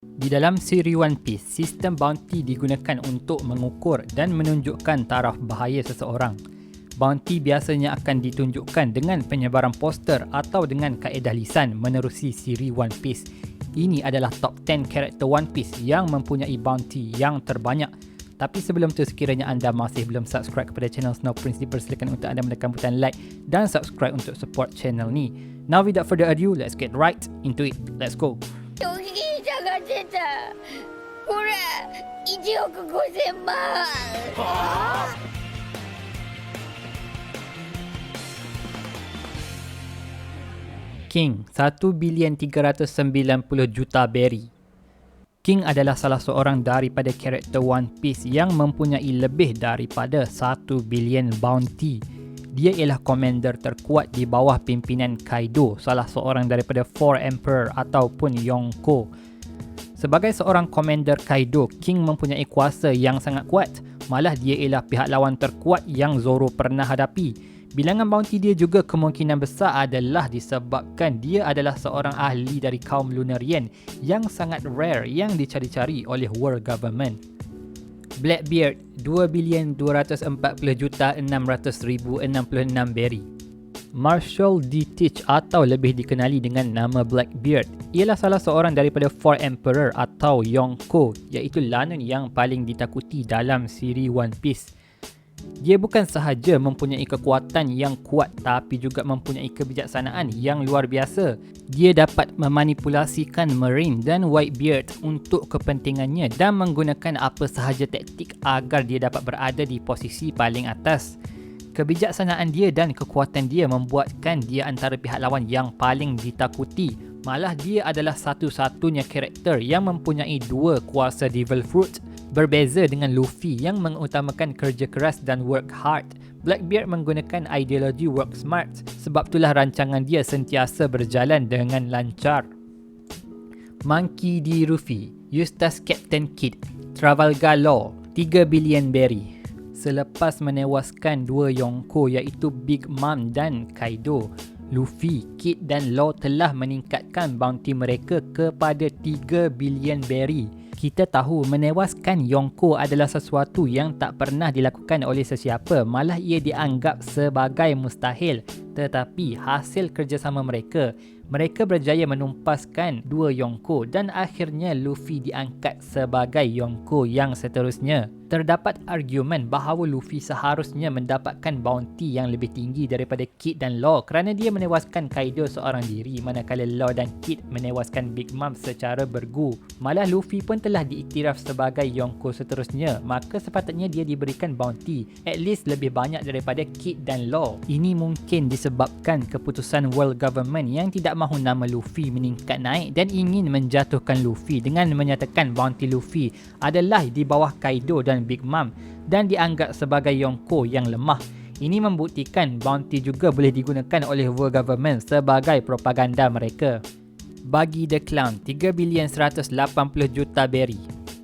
Di dalam siri One Piece, sistem bounty digunakan untuk mengukur dan menunjukkan taraf bahaya seseorang. Bounty biasanya akan ditunjukkan dengan penyebaran poster atau dengan kaedah lisan menerusi siri One Piece. Ini adalah top 10 karakter One Piece yang mempunyai bounty yang terbanyak. Tapi sebelum tu, sekiranya anda masih belum subscribe kepada channel Snow Prince, dipersilakan untuk anda menekan butang like dan subscribe untuk support channel ni. Now without further ado, let's get right into it. Let's go. 探してた。ほら、1億5000万。はぁKing, 1,390 juta berry. King adalah salah seorang daripada karakter One Piece yang mempunyai lebih daripada 1 bilion bounty. Dia ialah komander terkuat di bawah pimpinan Kaido, salah seorang daripada Four Emperor ataupun Yonko. Sebagai seorang komander Kaido, King mempunyai kuasa yang sangat kuat. Malah dia ialah pihak lawan terkuat yang Zoro pernah hadapi. Bilangan bounty dia juga kemungkinan besar adalah disebabkan dia adalah seorang ahli dari kaum Lunarian yang sangat rare yang dicari-cari oleh world government. Blackbeard, 2,240,600,066 berry. Marshall D. Teach atau lebih dikenali dengan nama Blackbeard ialah salah seorang daripada Four Emperor atau Yonko, iaitu lanun yang paling ditakuti dalam siri One Piece. Dia bukan sahaja mempunyai kekuatan yang kuat tapi juga mempunyai kebijaksanaan yang luar biasa. Dia dapat memanipulasikan Marine dan Whitebeard untuk kepentingannya dan menggunakan apa sahaja taktik agar dia dapat berada di posisi paling atas. Kebijaksanaan dia dan kekuatan dia membuatkan dia antara pihak lawan yang paling ditakuti. Malah dia adalah satu-satunya karakter yang mempunyai dua kuasa Devil Fruit. Berbeza dengan Luffy yang mengutamakan kerja keras dan work hard, Blackbeard menggunakan ideologi work smart. Sebab itulah rancangan dia sentiasa berjalan dengan lancar. Monkey D. Luffy, Eustace Captain Kid, Trafalgar Law, 3 bilion berry. Selepas menewaskan dua Yonko iaitu Big Mom dan Kaido, Luffy, Kid dan Law telah meningkatkan bounty mereka kepada 3 bilion berry. Kita tahu menewaskan Yonko adalah sesuatu yang tak pernah dilakukan oleh sesiapa, malah ia dianggap sebagai mustahil. Tetapi hasil kerjasama mereka berjaya menumpaskan dua Yonko dan akhirnya Luffy diangkat sebagai Yonko yang seterusnya. Terdapat argumen bahawa Luffy seharusnya mendapatkan bounty yang lebih tinggi daripada Kid dan Law kerana dia menewaskan Kaido seorang diri, manakala Law dan Kid menewaskan Big Mom secara bergu. Malah Luffy pun telah diiktiraf sebagai Yonko seterusnya, maka sepatutnya dia diberikan bounty at least lebih banyak daripada Kid dan Law. Ini mungkin disebabkan keputusan world government yang tidak mahu nama Luffy meningkat naik dan ingin menjatuhkan Luffy dengan menyatakan bounty Luffy adalah di bawah Kaido dan Big Mom dan dianggap sebagai Yonko yang lemah. Ini membuktikan bounty juga boleh digunakan oleh world government sebagai propaganda mereka. Bagi The Clown, 3 bilion 180 juta berry.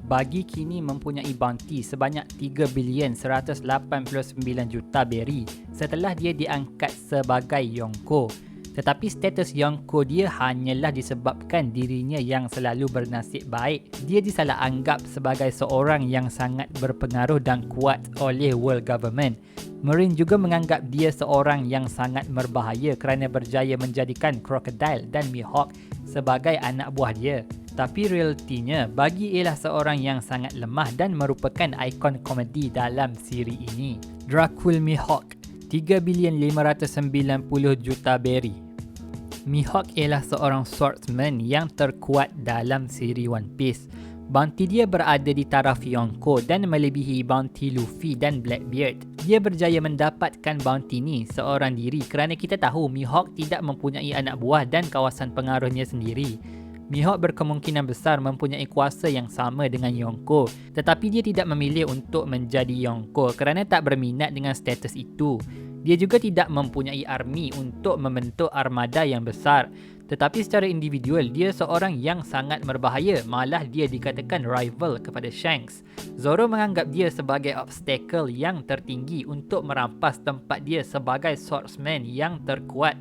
Bagi kini mempunyai bounty sebanyak 3 bilion 189 juta berry setelah dia diangkat sebagai Yonko. Tetapi status Yonko dia hanyalah disebabkan dirinya yang selalu bernasib baik. Dia disalah anggap sebagai seorang yang sangat berpengaruh dan kuat oleh world government. Marine juga menganggap dia seorang yang sangat berbahaya kerana berjaya menjadikan Crocodile dan Mihawk sebagai anak buah dia. Tapi realitinya, bagi ialah seorang yang sangat lemah dan merupakan ikon komedi dalam siri ini. Dracul Mihawk, 3 bilion 590 juta berry. Mihawk ialah seorang swordsman yang terkuat dalam siri One Piece. Bounty dia berada di taraf Yonko dan melebihi bounty Luffy dan Blackbeard. Dia berjaya mendapatkan bounty ni seorang diri kerana kita tahu Mihawk tidak mempunyai anak buah dan kawasan pengaruhnya sendiri. Mihawk berkemungkinan besar mempunyai kuasa yang sama dengan Yonko, tetapi dia tidak memilih untuk menjadi Yonko kerana tak berminat dengan status itu. Dia juga tidak mempunyai army untuk membentuk armada yang besar. Tetapi secara individual, dia seorang yang sangat berbahaya, malah dia dikatakan rival kepada Shanks. Zoro menganggap dia sebagai obstacle yang tertinggi untuk merampas tempat dia sebagai swordsman yang terkuat.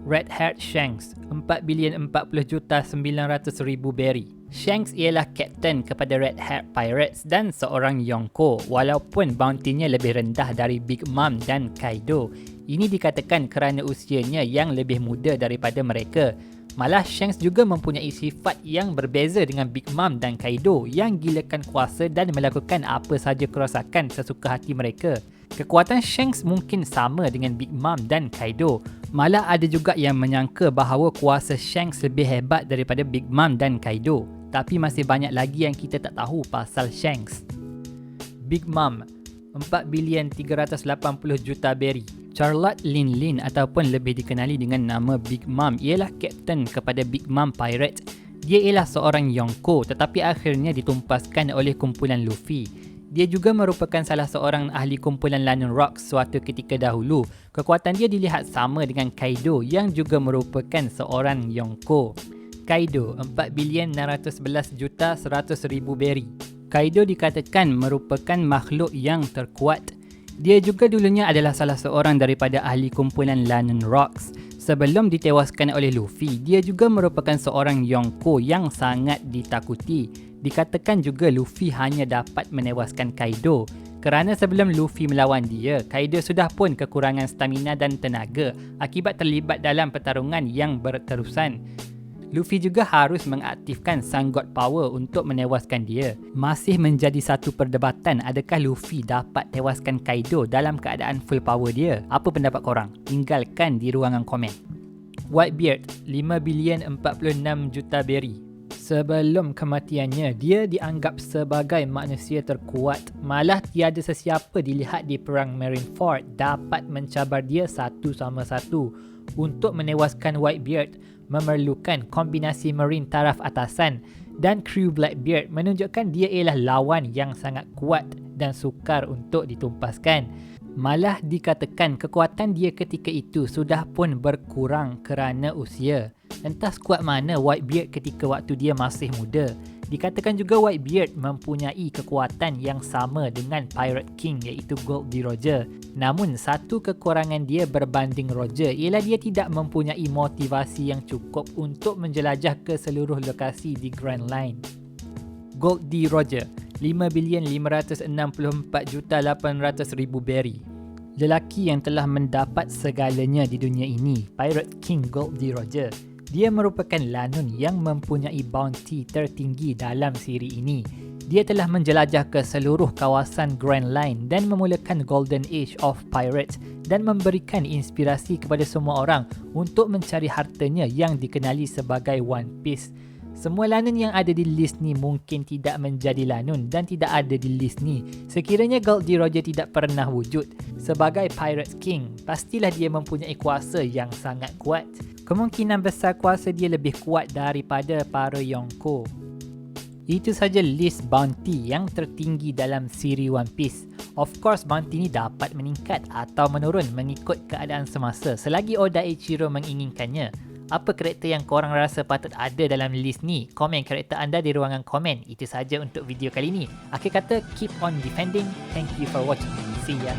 Red Hat Shanks, 4,040,900,000 berry. Shanks ialah kapten kepada Red Hat Pirates dan seorang Yonko walaupun bounty-nya lebih rendah dari Big Mom dan Kaido. Ini dikatakan kerana usianya yang lebih muda daripada mereka. Malah Shanks juga mempunyai sifat yang berbeza dengan Big Mom dan Kaido yang gilakan kuasa dan melakukan apa sahaja kerosakan sesuka hati mereka. Kekuatan Shanks mungkin sama dengan Big Mom dan Kaido. Malah ada juga yang menyangka bahawa kuasa Shanks lebih hebat daripada Big Mom dan Kaido. Tapi masih banyak lagi yang kita tak tahu pasal Shanks. Big Mom, 4,380,000,000 berry. Charlotte Lin Lin ataupun lebih dikenali dengan nama Big Mom ialah kapten kepada Big Mom Pirate. Dia ialah seorang Yonko tetapi akhirnya ditumpaskan oleh kumpulan Luffy. Dia juga merupakan salah seorang ahli kumpulan Lionel Rock suatu ketika dahulu. Kekuatan dia dilihat sama dengan Kaido yang juga merupakan seorang Yonko. Kaido, 4,611,100,000 berry. Kaido dikatakan merupakan makhluk yang terkuat. Dia juga dulunya adalah salah seorang daripada ahli kumpulan Lionel Rocks. Sebelum ditewaskan oleh Luffy, dia juga merupakan seorang Yonko yang sangat ditakuti. Dikatakan juga Luffy hanya dapat menewaskan Kaido. Kerana sebelum Luffy melawan dia, Kaido sudah pun kekurangan stamina dan tenaga akibat terlibat dalam pertarungan yang berterusan. Luffy juga harus mengaktifkan Sun God Power untuk menewaskan dia. Masih menjadi satu perdebatan adakah Luffy dapat tewaskan Kaido dalam keadaan full power dia. Apa pendapat korang? Tinggalkan di ruangan komen. Whitebeard, 5,046,000,000 berry. Sebelum kematiannya, dia dianggap sebagai manusia terkuat. Malah tiada sesiapa dilihat di perang Marineford dapat mencabar dia satu sama satu. Untuk menewaskan Whitebeard, memerlukan kombinasi marine taraf atasan dan kru Blackbeard menunjukkan dia ialah lawan yang sangat kuat dan sukar untuk ditumpaskan. Malah dikatakan kekuatan dia ketika itu sudah pun berkurang kerana usia. Entah sekuat mana Whitebeard ketika waktu dia masih muda. Dikatakan juga Whitebeard mempunyai kekuatan yang sama dengan Pirate King iaitu Gold D. Roger. Namun satu kekurangan dia berbanding Roger ialah dia tidak mempunyai motivasi yang cukup untuk menjelajah ke seluruh lokasi di Grand Line. Gold D. Roger, 5,564,800,000 berry. Lelaki yang telah mendapat segalanya di dunia ini, Pirate King Gold D. Roger. Dia merupakan lanun yang mempunyai bounty tertinggi dalam siri ini. Dia telah menjelajah ke seluruh kawasan Grand Line dan memulakan Golden Age of Pirates dan memberikan inspirasi kepada semua orang untuk mencari hartanya yang dikenali sebagai One Piece. Semua lanun yang ada di list ni mungkin tidak menjadi lanun dan tidak ada di list ni. Sekiranya Gold D. Roger tidak pernah wujud sebagai Pirate King, pastilah dia mempunyai kuasa yang sangat kuat. Kemungkinan besar kuasa dia lebih kuat daripada para Yonko. Itu saja list bounty yang tertinggi dalam siri One Piece. Of course, bounty ni dapat meningkat atau menurun mengikut keadaan semasa selagi Oda Eiichiro menginginkannya. Apa karakter yang korang rasa patut ada dalam list ni? Komen karakter anda di ruangan komen. Itu saja untuk video kali ni. Akhir kata, keep on defending. Thank you for watching. See ya.